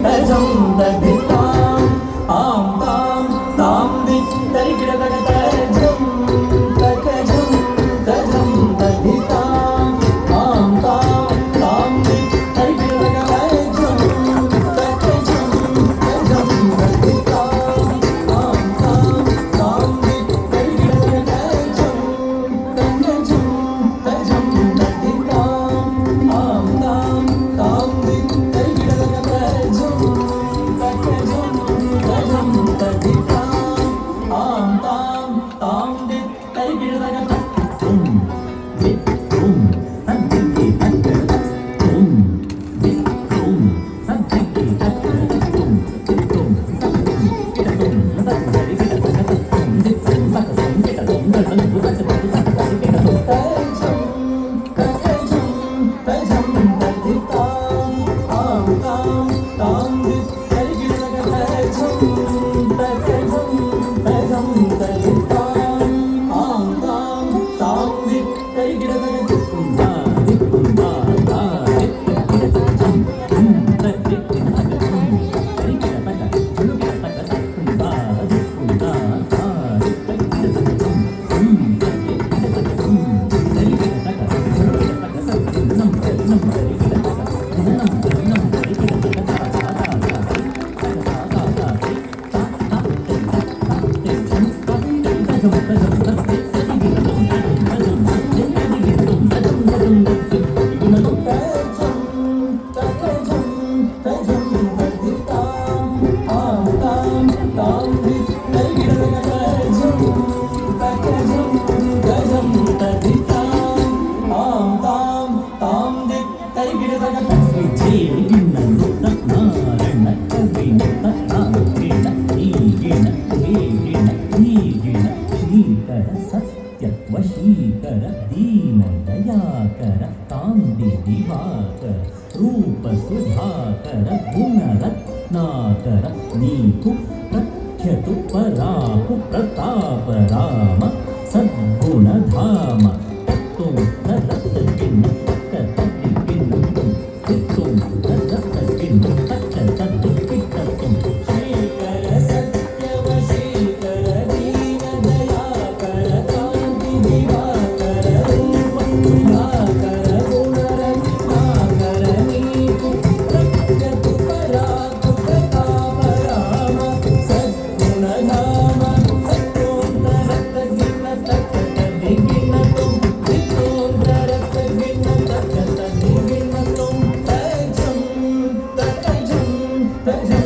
तजं तदितां आं तां तां दित्तरिगिडगडतजं तकजं तजं तदितां आं तां तां दित्तरिगिडगडतजं तकजं तजं तदितां आं तां तां दित्तरिगिडगडतजं तकजं तजं तदितां आं तां तां दित्तरिगिडगडतजं तकजं तजं तदितां आं तां तां दित्तरिगिडगडतजं दित्तुं तद्दित्ति तद्गडतुं दित्तुं तद्दित्ति तद्गडतुं दित्तुं तद्दित्ति किडतुं तद्गडिगिडतगतुं दित्तुं तकतुं किडतुं दडं तकतुं तकतुं तजं तकजं तजं तदितां आं तां तां दित्तरिगिडगडतजं तकजं तजं तदितां आं तां तां दित्तरिगिडगडतजं दित्तुं दा दित्तरिगिडतजं तद्दित्तितगतुं तरिगिडतग तुलुगिडतगतुं दा दित्तुं दा दित्तरिगिडतजं तद्दित्तितगतुं तरिगिडतग तुलुगिडतगतगं नं नं तरिगिडतग नं नं तरिगिडतग दा दा दा वशीकर दीन दयाकर कांति दिवाकर रूप सुधाकर गुण रत्नाकर नीतु प्रख्यतु पराहु प्रताप राम सद्गुण धाम तत्तुं तदत्तकिं तत्ततिकिं तित्तुं तदत्तकिं तत्ततिकित्तुं श्रीकर सत्य वशीकर दीन दयाकर कांति दिवाकर रूप सुधाकर गुण रत्नाकर नीतु प्रख्यतु पराहु प्रताप राम सद्गुण धाम तत्तुं तदत्तकिं तत्ततिकित्तुं तित्तुं तदत्तकिं तत्ततिकित्तुं तजं तकजं तजं